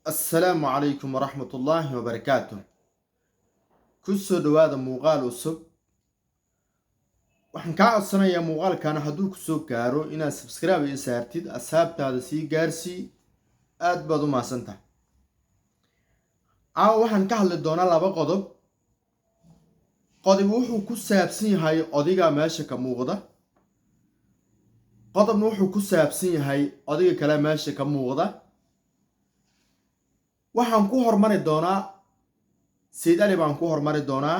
السلام عليكم ورحمة الله وبركاته. كسو دوادا موغال وسب waxaan kaa codsanayaa muuqaalkan hadduu ku soo gaaro inaad subscribe ii saartid asxaabtaada sii gaarsii aad baad u mahadsantahay. Waxaan ka hadli doonaa laba qodob. Qodob wuxuu ku saabsan yahay odiga meesha ka muuqda. Qodobna wuxuu ku saabsan yahay odiga kale meesha ka muuqda. Waxaan ku hormari doonaa Said Ali baan ku hormari doonaa.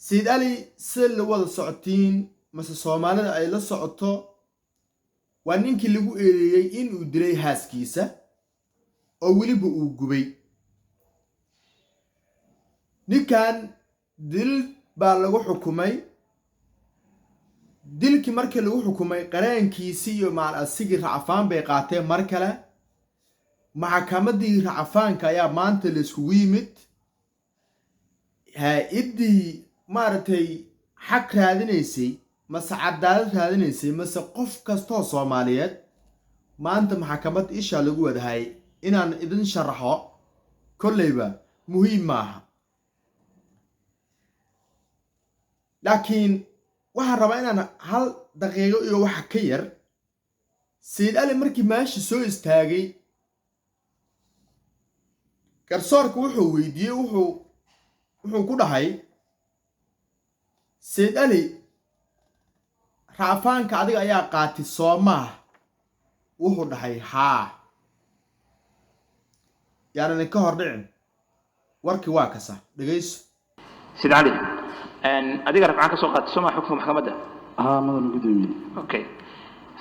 Said Ali sida la wada socotiin mase Soomaalida ay la socoto waa ninkii lagu eedeeyay in uu dilay haaskiisa oo weliba uu gubay. Ninkan dil baa lagu xukumay. Dilkii markii lagu xukumay qareenkiisii iyo asigii racfaan bay qaateen mar kale. Maxkamadii racfaanka ayaa maanta la iskugu yimid. Idii maartay xaq raadinaysay mase cadaalad raadinaysay mase qof kastoo Soomaaliyeed maanta maxkamad isha lagu wadahay inaan idin sharaxo kolleyba muhiim maaha. Laakiin waxaan rabaa inaan hal daqiiqo iyo wax ka yar Said Ali markii meesha soo istaagay garsoorku wuxuu weydiiyay wuxuu ku dhahay Said Ali racfaanka adiga ayaa qaatay Soomaa wuxuu dhahay haa yaani ka hor dhicin warkii waa kasa dhageyso Said Ali adiga rafcaan ka soo qaatay Soomaa xukunka maxkamadda madan gudoomiye okay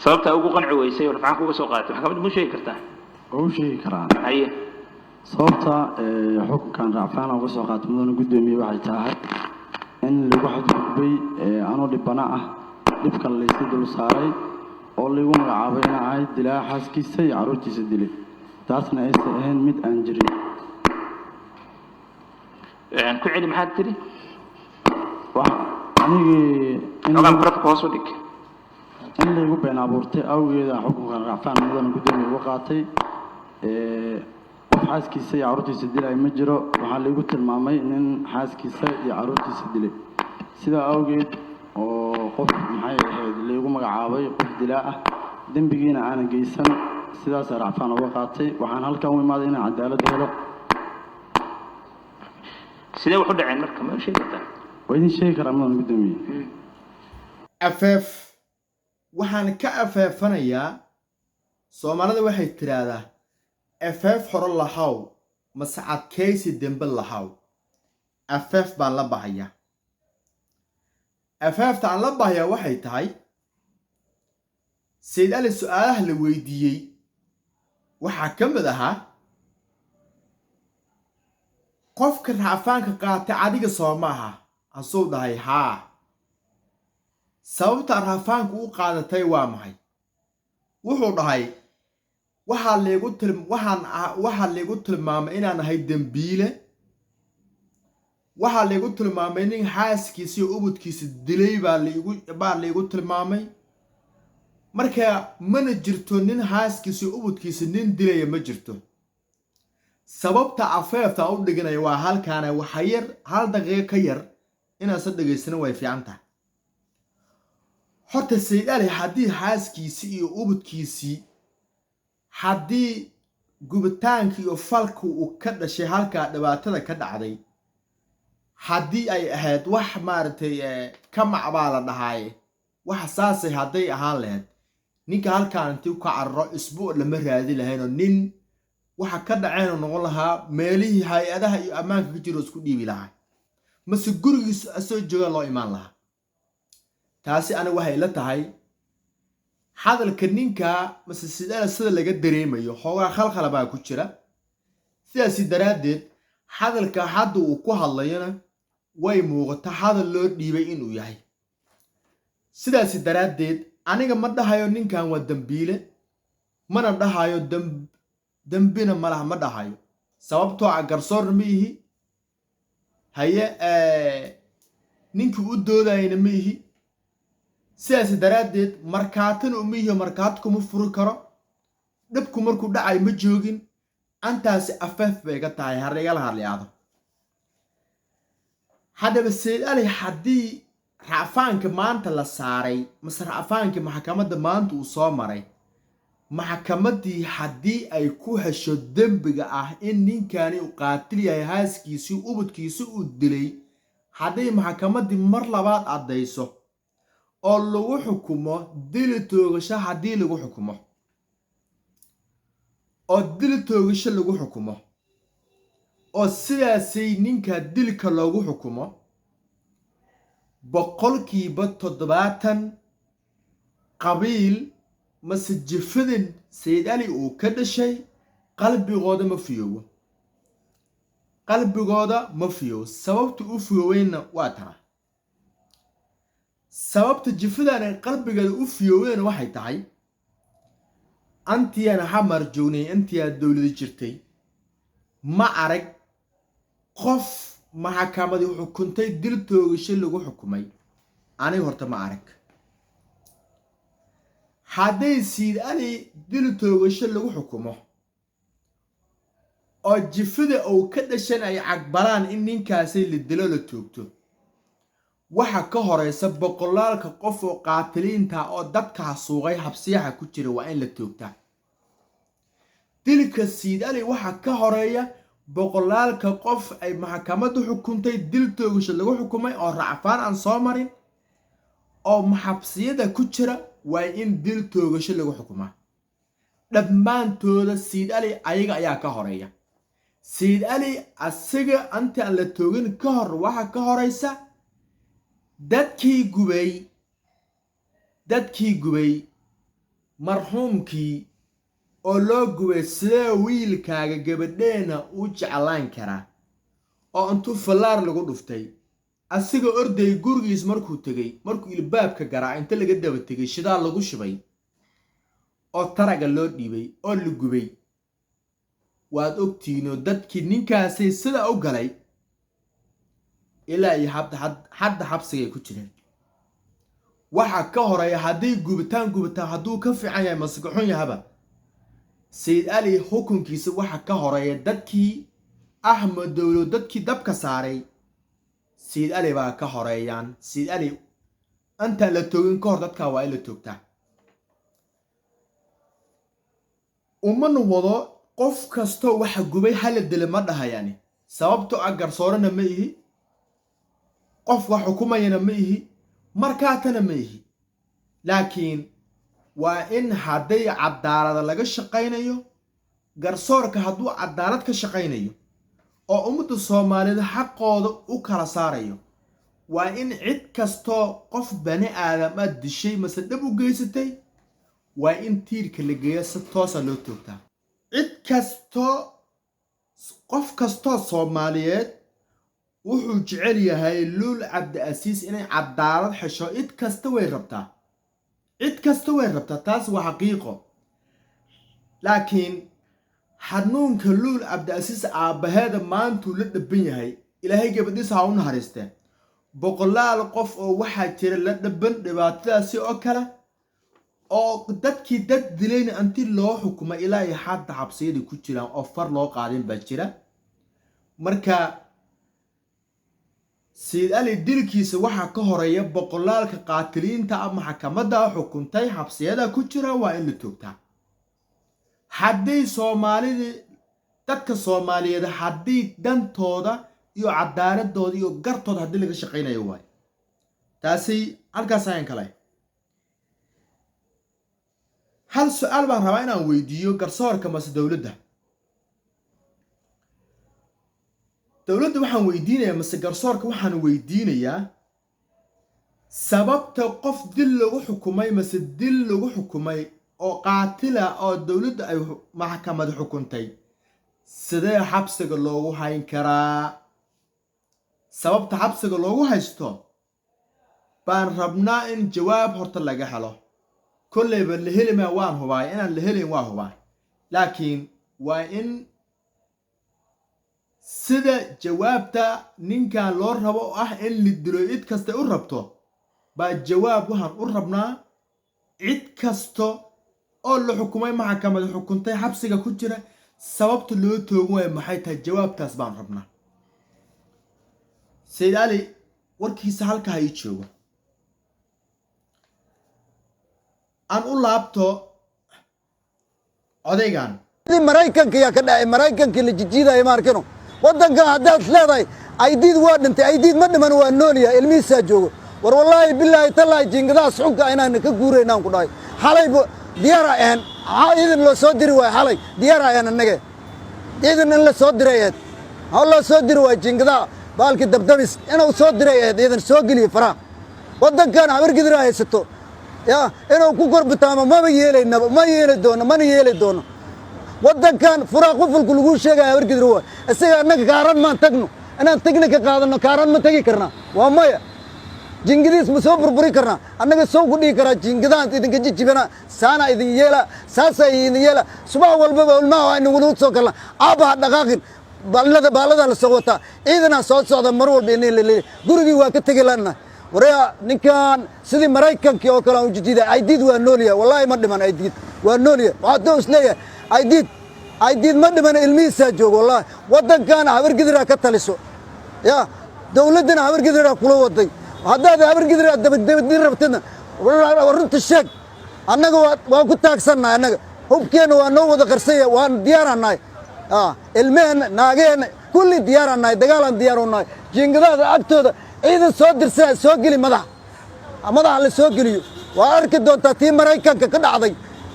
sababta ugu qanci weysay rafcaan uga soo qaatay maxkamadda ma sheegi kartaa oo sheegi karaan haye sababta xukunkan racfaan uga soo qaatay madan gudoomiye waxay tahay in lagu xadgudbay anoo dhibana ah dhibkan la isku dul saaray oo lagu magacaabay in ay dilaa xaaskiisa iyo carruurtiisa dilay taasna aysan ahayn mid aan jirin ku celi maxaad tiri in lagu been abuurtay awgeeda xukunkan racfaan madan gudoomiye uga qaatay qof xaaskiisa iyo carruurtiisa dilay ma jiro waxaa lagu tilmaamay nin xaaskiisa iyo carruurtiisa dilay sidaa awgeed oo qof maxay ahayd lagu magacaabay qof dilaa ah dambigiina aan geysan sidaas racfaan uga qaatay waxaan halkan u imaaday in cadaalad helo sidee wax u dhaceen marka ma sheegi kartaa وين شيء كلام من قدامي أفف waxaan ka afeefanayaa Soomaalida waxay tiraahdaa afeef hore lahaw mas'ad keesi dambe lahaw afeef baan la bahayaa afeefta aan la bahayaa waxay tahay Said Ali su'aalaha la weydiiyay waxa ka mid ahaa qofka racfaanka qaatay adiga Soomaha asoo dhahay haa sababta racfaanku u qaadatay waa maxay wuxuu dhahay waxa leegu tilmaamay inaan ahay dambiile waxa leegu tilmaamay in xaaskiisa iyo ubudkiisa dilay baa leegu tilmaamay marka mana jirto nin xaaskiisa iyo ubudkiisa nin dilay ma jirto sababta afeefta u dhiganay waa halkaan waxa yar hal daqiiqo ka yar inaan soo dhageysano way fiican tahay horta Said Ali haddii xaaskiisii iyo ubudkiisii haddii gubitaanka iyo falku uu ka dhashay halka dhibaatada ka dhacday haddii ay ahayd wax maartay ka macbaa la dhahay wax saasay hadday ahaan lahayd ninka halkaan intii ka carro isbuuc lama raadi lahayn nin waxa ka dhaceen noqon lahaa meelihii hay'adaha iyo ammaanka ka jiro isku dhiibi lahaa mase gurigiisa asoo jooga loo imaan lahaa taasi aniga waxay la tahay hadalka ninka mase sida laga dareemayo xoogaa khalkhal baa ku jira sidaas daraadeed hadalka hadda uu ku hadlayana way muuqata hadal loo dhiibay inuu yahay sidaas daraadeed aniga ma dhahayo ninkan waa dambiile mana dhahayo dambina malaha ma dhahayo sababtoo ah garsoor ma ihi haye ninkii u doodayna ma ihi sidaas daraadeed markaatan uma ihi markaad kuma furi karo dhabku markuu dhacay ma joogin antaasi afaf bay ka tahay harigala hadliyaado haddaba Sayid Ali haddii raafaanka maanta la saaray mase raafaanka maxkamadda maanta uu soo maray maxkamaddii haddii ay ku hesho dembiga ah in ninkani uu qaatil yahay haaskiisii ubadkiisii uu dilay haddii maxkamaddii mar labaad caddayso oo lagu xukumo dil toogasho haddii lagu xukumo oo dil toogasho lagu xukumo oo sidaasay ninka dilka loogu xukumo 70% qabiil mase jifadan Sayid Ali uu ka dhashay qalbigooda ma fiyow sababta u fiyoweyna waa tara sababta jifadan ay qalbigeeda u fiyoween waxay tahay antiyana xamar joognay intiya dawladda jirtay ma arag qof maxkamadii xukuntay dil toogasho lagu xukumay aniga horta ma arag hadday Sayid Ali dil toogasho lagu xukumo oo jifada uu ka dhashan ay cagbalaan in ninkaasi la dilo la toogto waxa ka horeysa boqolaalka qof oo qaatiliinta oo dadka suuqay xabsiyaha ku jira waa in la toogtaa dilka Sayid Ali waxa ka horeeya boqolaalka qof ay maxkamaddu xukuntay dil toogasho lagu xukumay oo racfaan aan soo marin oo maxabsiyada ku jira waa in dil toogasho lagu xukumaa dhammaantooda Sayid Ali ayaga ayaa ka horeeya Sayid Ali asaga anta aan la toogin ka hor waxa ka horeysa dadkii gubay marxuumkii oo loo gubay sidee wiilkaaga gabadheena u jeclaan karaa oo intuu fallaar lagu dhuftay asiga orday gurigiis markuu ilbaabka garaa inta laga daba tegay shidaal lagu shibay oo taraga loo dhiibay oo la gubay waad ogtiinoo dadkii ninkaasay sida u galay ilaa iyo hadda xabsigay ku jireen waxa ka horeeya haddii gubitaan hadduu ka fiican yahay masgaxun yahaba Sayid Ali xukunkiisa waxa ka horeeya dadkii Axmed Dowlo dadkii dabka saaray Sayid Ali baa ka horeeyaan Sayid Ali anta la toogin ka hor dadka waa in la toogtaa umman wado qof kasto waxa gubay hal dil ma dhahayani sababtoo ah garsoorana ma ihi qof wax xukumayana ma ihi markaatana ma ihi laakiin waa in hadday cadaalad laga shaqaynayo garsoorka hadduu cadaalad ka shaqaynayo oo ummadda Soomaaliyeed xaqooda u kala saarayo waa in cid kasto qof bani aadam ah dishay mase dhab u geysatay waa in tiirka la geeyo si toos ah loo toogtaa qof kasto Soomaaliyeed wuxuu jecel yahay Luul Cabdiasiis inay cadaalad hesho cid kasta way rabtaa taas waa xaqiiqo laakiin xanuunka Luul Cabdiasiis aabaheeda maanta la dhaban yahay ilaahay gabadhiisa ha u naxariistee boqolaal qof oo waxa jira la dhaban dhibaatadaasi oo kale oo dadkii dad dilayna anti loo xukumay ilaa iyo hadda xabsiyada ku jiraan oo far loo qaadin baa jira marka Sayid Ali dilkiisa waxa ka horeeya boqolaalka qaatiliinta ama maxkamadda xukuntay xabsiyada ku jira waa in la toogtaa haddii dadka Soomaaliyeed haddii dantooda iyo cadaaladooda iyo gartooda haddii laga shaqaynayo waay taasi halkaas ayaan kale hal su'aal baan rabaa inaan weydiiyo garsoorka mase dawladda waxaan weydiinayaa mase garsoorka waxaan weydiinayaa sababta qof dil lagu xukumay mase dil lagu xukumay oo qaatila oo dawladda ay maxkamad xukuntay sidee xabsiga loogu hayn karaa sababta xabsiga loogu haysto baan rabnaa in jawaab horta laga helo kolleyba la heli ma waan hubaa inaan la helin waa hubaa laakiin waa in sida jawaabta ninkan loo rabo oo ah in la dilo cid kasta u rabto baa jawaab waxaan u rabnaa cid kasto oo la xukumay maxkamad xukuntay xabsiga ku jira sababta loo toogan waayo maxay tahay jawaabtaas baan rabnaa sayid cali warkiisa halkaa ii joogo aan u laabto odaygan maraykanka yaa ka dhacay maraykanka la jijiidaya ma arkino waddankan haddaad leedahay aydiid waa dhintay aydiid ma dhiman waa noolyahay ilmihiisaa joogo war wallaahi bilaahi tallaahi jiingadahaas xunka inaan ka guuraynaan ku dhahay xalay diyaara ahayn ciidan loo soo diri waay xalay diyaara ahayn annage ciidan in la soo diray ahayd ha loo soo diri waay jiingadaha baalkii dabdabis inuu soo diray ahayd ciidan soo geliyo faraha waddankan habargidira haysato yaa inuu ku korbitaamo maba yeelaynaba ma yeeli doono mana yeeli doono waddankan furaa qufulku lagu sheegaya habargidir waay isaga annaga kaaran maan tagno inaan tegna ka qaadanno kaaran ma tegi karnaa waa maya jingadiis ma soo burburi karnaa annaga soo ku dhihi karaa jingadaan idinka jijibana saana idin yeela saasa idin yeela subax walbaba ulmaha waa inagu soo galna aabaha dhaqaaqin baalada la soo wataa ciidanaa soo socda mar walba in la leeyahay gurigii waa ka tegi lana waraya ninkan sidii maraykankii oo kale aan u jijida aydiid waa noolyahay wallaahi ma dhiman aydiid waa noolyahay waxaa doo isleeyahay aydiid ma dhiman ilmihiisaa joogo wallaahi waddankaana habargidiraa ka taliso yaa dowladdana habargidiraa kula waday haddaad habargidiraa dabadin rabtidna runta sheeg annaga waa ku taagsannahay annaga hubkeenna waa noo wada qarsaya waan diyaaranahay ilmeheenna naagaheenna kulli diyaaranahay dagaalaan diyaarunahay jiingadaada agtooda ciidan soo dirsaa soo geli madaxa la soo geliyo waa arki doontaa tii maraykanka ka dhacday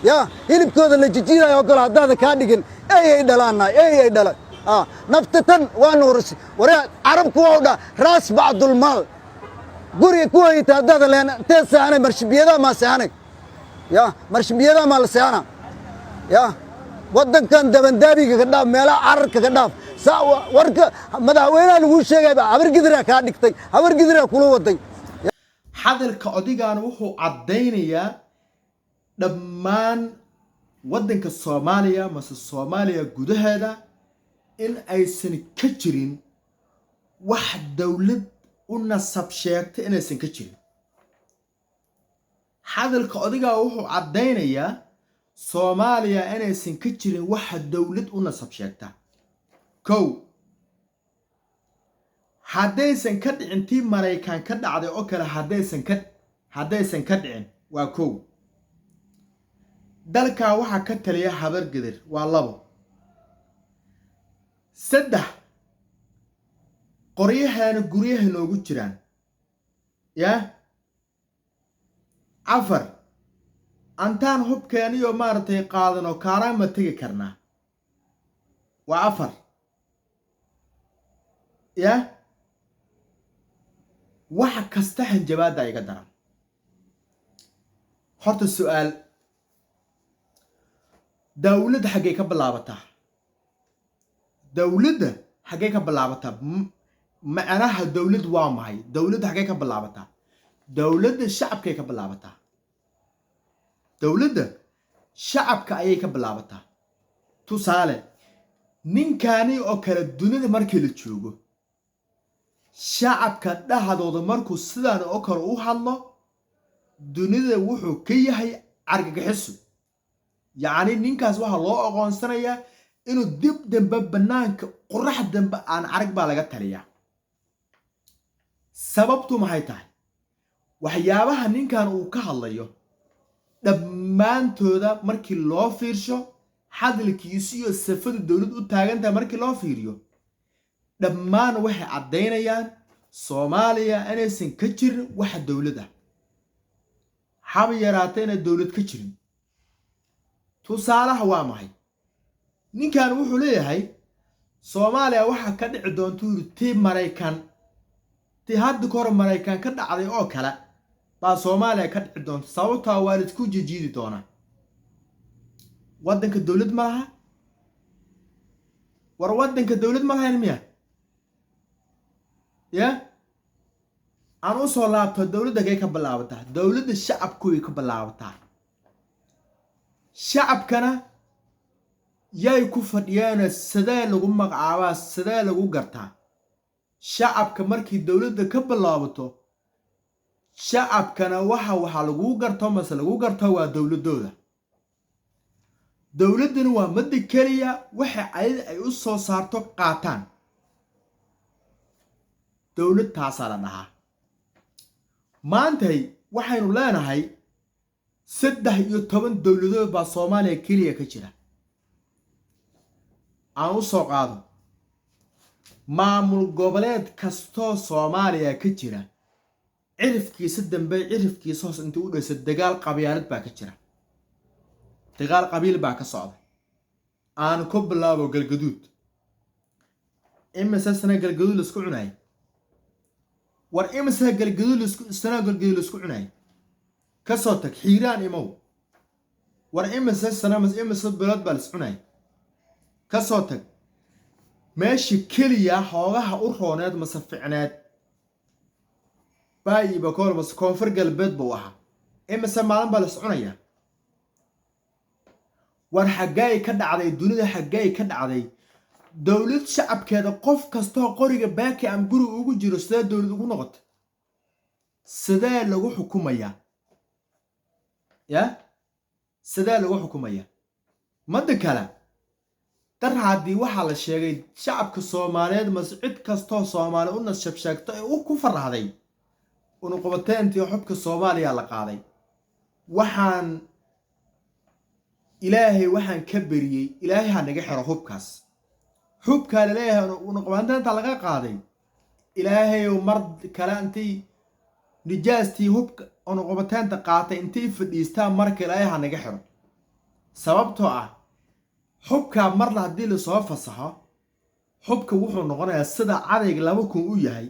yaa hilibkooda la jijiidayo oo kale haddaada kaa dhigin ay dhalaanahay ay dhalan nafta tan waa nuurisi waryaa carabku waa u dhaa raas bacdulmaal guriga ku hayta haddaada leen intee seexanay marshibiyadaa maa seexanay yaa marshibiyadaa maa la seexana yaa waddankan dabandaabiga ka dhaaf meelaha cararka ka dhaaf warka madaxweynaha laguu sheegayba habargidiraa kaa dhigtay habargidiraa kula waday hadalka odaygan wuxuu caddaynayaa dhammaan waddanka soomaaliya mase soomaaliya gudaheeda in aysan ka jirin wax dowlad u nasab sheegta inaysan ka jirin hadalka odaygaa wuxuu caddaynayaa soomaaliya inaysan ka jirin waxa dowlad u nasab sheegta kow haddaysan ka dhicin tii maraykan ka dhacday oo kale haddaysan ka dhicin waa kow dalkaa waxaa ka taliya habargidir waa 2 3 qoryahaana guryaha noogu jiraan yaa 4 antaan hubkeeniyo maaragtay qaadano kaaraan ma tegi karnaa waa 4 yaa waxa kasta hanjabaada iga daran horta su'aal dawladda xaggee ka bilaabataa dawladda xaggee ka bilaabataa macnaha dawlad waa maxay dawladda xaggee ka bilaabataa dawladda shacabkay ka bilaabataa dawladda shacabka ayay ka bilaabataa tusaale ninkani oo kale dunida markii la joogo shacabka dhahdooda markuu sidaan oo kale u hadlo dunida wuxuu ka yahay argagixiso yacni ninkaas waxaa loo aqoonsanayaa inuu dib dambe bannaanka qorax dambe aan arag baa laga taliyaa sababtu maxay tahay waxyaabaha ninkan uu ka hadlayo dhammaantooda markii loo fiirsho hadalkiisu iyo safada dowlad u taagantahay markii loo fiiriyo dhammaan waxay caddaynayaan soomaaliya inaysan ka jirin waxa dowlad ah haba yaraatay inay dowlad ka jirin tusaalaha waa maxay ninkan wuxuu leeyahay soomaaliya waxaa ka dhici doontuu tii maraykan tii hadda ka hor maraykan ka dhacday oo kale baa soomaaliya ka dhici doonta sababtaa waa laisku jijiidi doonaa waddanka dowlad ma laha war waddanka dowlad ma lahayn miya ya aan u soo laabto dowladda kay ka bilaabataa dowladda shacabkuway ka bilaabataa shacabkana yay ku fadhiyaan sidee lagu magacaabaa sidee lagu gartaa shacabka markii dowladda ka bilaabato shacabkana waxa lagu garto mase lagu garto waa dowladooda dowladduna waa madda keliya waxa ay u soo saarto qaataan dowlad taasaa la dhahaa maantay waxaynu leenahay 13 dowladood baa Soomaaliya keliya ka jira aan u soo qaado maamul goboleed kastoo Soomaaliya ka jira cirifkiisa dambe cirifkiisa hoos inta u dhashay dagaal qabyaalad baa ka jira dagaal qabiil baa ka socda aan ku bilaabo galgaduud imisa sana galgaduud isku cunay war imisa galgaduud isku cunay ka soo tag xiiraan imow war imisa sana imisa bilood baa is cunay ka soo tag meeshii keliya hoogaha u rooneed mase ficneed baayi bakool mase koonfur galbeed buu ahaa imisa maalin baa la soconaya war xaggay ka dhacday dunida xaggay ka dhacday dowlad shacabkeeda qof kastoo qoriga baaki am guri ugu jiro sidee dowlad ugu noqotay sidee lagu xukumayaa ya sidee lagu xukumayaa madda kale darhaadii waxaa la sheegay shacabka Soomaaliyeed mas'id kastoo Soomaali u nasab sheegto ee uu ku farahday uu qabateentii xubka Soomaaliya la qaaday waxaan waxaan ka beriyay Ilaahay ha naga xiro hubkaas hubka leeyahay uu qabanteenta laga qaaday Ilaahay oo mar kale intii nijaastii hubka uu qabateenta qaatay intii fadhiistaa marka Ilaahay ha naga xiro sababtoo ah xubka marna hadii la soo fasaxo xubka wuxuu noqonayaa sida cadayga 2,000 u yahay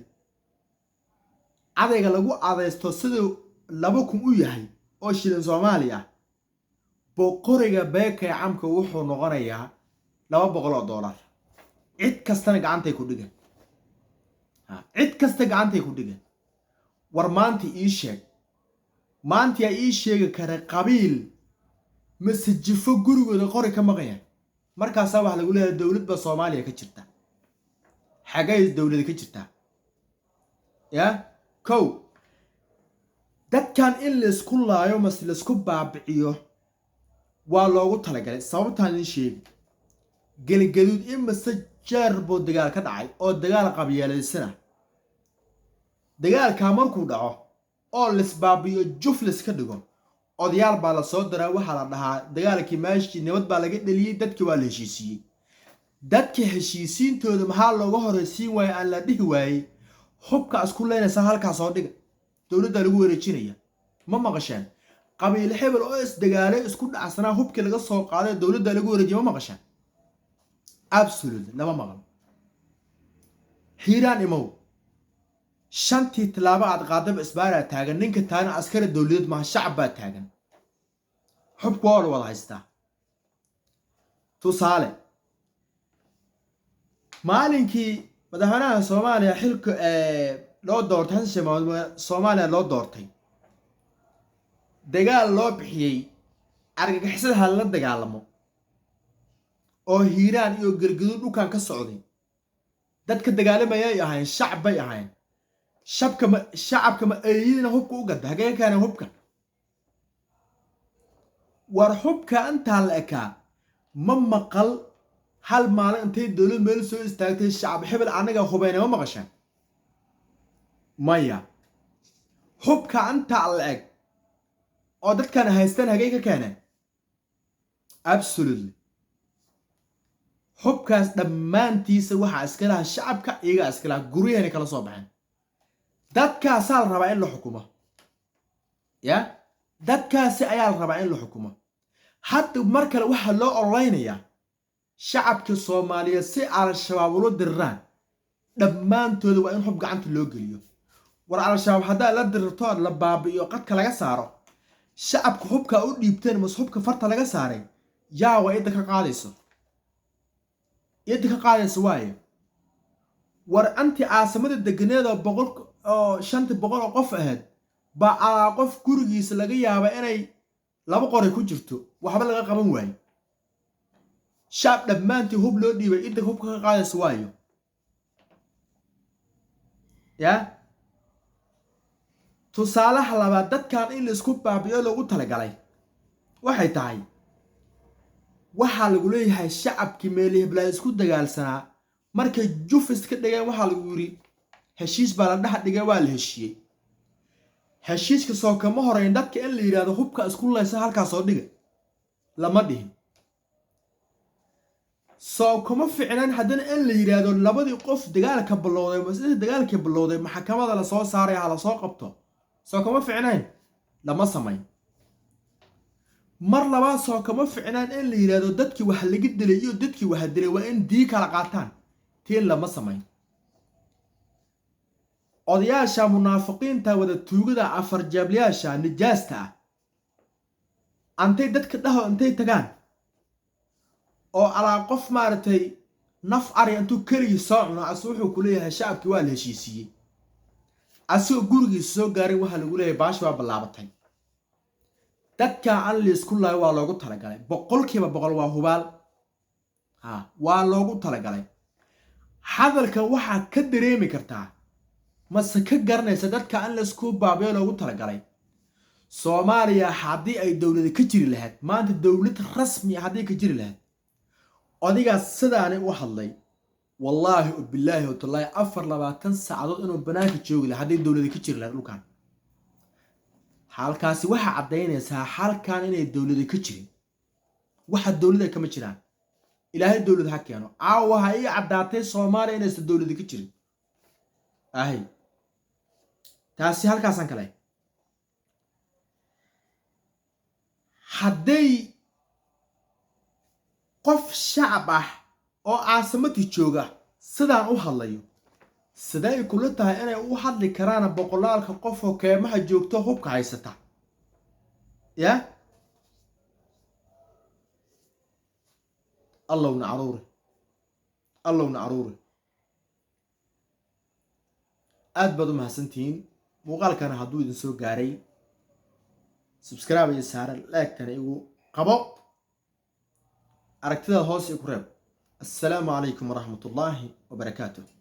cadayga lagu cadaysto sida 2,000 u yahay oo shilin Soomaaliya boqoriga beekay camka wuxuu noqonayaa $200 cid kastana gacantay ku dhigan cid kasta gacantay ku dhigan war maanta ii sheeg kara qabiil masjifo gurigooda qori ka maqaya markaas wax lagu leeyahay dawlad ba Soomaaliya ka jirta xagay dawlad ka jirta ya kow dadkan in la isku laayo mas la isku baabiciyo waa loogu talagalay sababtaan in sheeg galgaduud in masajar boo dagaal ka dhacay oo dagaal qabiilaysan dagaalka markuu dhaco oo la isbaabiyo juflis ka dhigo odayaal baa la soo diray waxa la dhahaa dagaalkii meeshii nabad baa laga dhaliyay dadkii waa la heshiisiyay dadkii heshiisiintooda maxaa looga horeysiin waayay aan la dhihi waayay hubka isku leynaysa halkaas soo dhiga dawladda lagu wareejinaya ma maqasheen qabiil hebel oo is dagaalay isku dhacsanaa hubkii laga soo qaaday dawladda lagu wareejiyay ma maqasheen absolutely lama maqal xiiraan imow shantii tilaabo aad qaadab isbaara taagan ninka taana askari dawladeed ma shacab baa taagan xubku waa wada haystaa tusaale maalinkii madaxweynaha Soomaaliya xilka loo doortay Soomaaliya loo doortay dagaal loo bixiyay argagixisada la dagaalamo oo hiiraan iyo galgaduud dhulkan ka socday dadka dagaalamaya ay ahayn shacab bay ahayn shacabka ma ayidina hubka u gada hagee kaana hubka war hubka inta la eka ma maqal hal maalin intay dawlad meel soo istaagtay shacab hebel anaga hubayna ma maqashan maya hubka inta la eg oo dadkan haystaan hagee ka keenay absolutely hubkaas dhammaantiisa waxa iska laha shacabka iyaga iska laha guriyahana kala soo baxeen dadkaas la rabaa in la xukumo ya dadkaas ayaa la rabaa in la xukumo hadda mar kale waxa loo oreynayaa shacabka Soomaaliyeed si al-shabaab loo dirraan dhammaantooda waa in hub gacanta loo geliyo war al-shabaab hadaa la dirto la baabiyo qadka laga saaro shacabka hubka u dhiibteen mas hubka farta laga saaray yaa waa idda ka qaadayso waaye war anti aasamada deganeeda 500 oo qof ahayd ba qof gurigiisa laga yaabo inay 2 qori ku jirto waxba laga qaban waayo shacab dhammaantii hub loo dhiibay idda hubka ka qaadayso waayo ya tusaalaha labaad dadkan in la isku baabiyo loogu talagalay waxay tahay waxaa lagu leeyahay shacabkii meelihii bilaa isku dagaalsanaa markay juf iska dhigeen waxaa lagu yiri heshiis baa la dhex dhigay waa la heshiiyey heshiiska soo kama horeyn dadka in la yiraahdo hubka isku leysa halkaas soo dhiga lama dhihin soo kuma ficnaan haddana in la yiraahdo labadii qof dagaalka bilowday mas'uuliyadda dagaalka bilowday maxkamadda la soo saaray hala soo qabto soo kuma ficnaan lama samayn mar labaad soo kama ficnaan in la yiraahdo dadkii wax laga dilay iyo dadkii wax dilay waa in dii kala qaataan tiin lama samayn odayaasha munaafiqiinta wada tuugada afar jaabliyaasha nijaasta ah antay dadka dhaho intay tagaan oo alaa qof maartay naf ari intuu kaliya soo cuno wuxuu ku leeyahay shacabkii waa la heshiisiyey asoo gurigiisa soo gaaray waxa lagu leeyahay baash waa balaabatay dadka aan la isku laayo waa loogu talagalay boqolkiiba boqol waa hubaal waa loogu talagalay hadalka waxaa ka dareemi kartaa mase ka garanaysa dadka aan la isku baabiyo loogu talagalay Soomaaliya haddii ay dawlad ka jiri lahayd maanta dawlad rasmi ah haddii ka jiri lahayd odigaas sidaanay u hadlay wallaahi billaahi wa tallaahi 24 saacadood inuu banaanka joogi lahaa haddii dawlad ka jiri lahayd dhulkan halkaasi waxa cadeynaysaa halkan inay dawlad ka jirin waxa dawlad kama jiraan ilaahay dawlad ha keeno waxa ay cadaatay Soomaaliya inaysan dawlad ka jirin ahay taasi halkaasan kale hadday qof shacab ah oo caasimada jooga sidaan u hadlayo siday kula tahay inay u hadli karaan boqolaalka qof oo keemaha joogto hubka haysata ya Allahna caruuri aad baad u mahadsantiin muuqaalkana hadduu idin soo gaaray subscribe iyo saar like-tan igu qabo aragtida hoos ku reeb. Assalaamu calaykum waraxmatullaahi wabarakaatuh.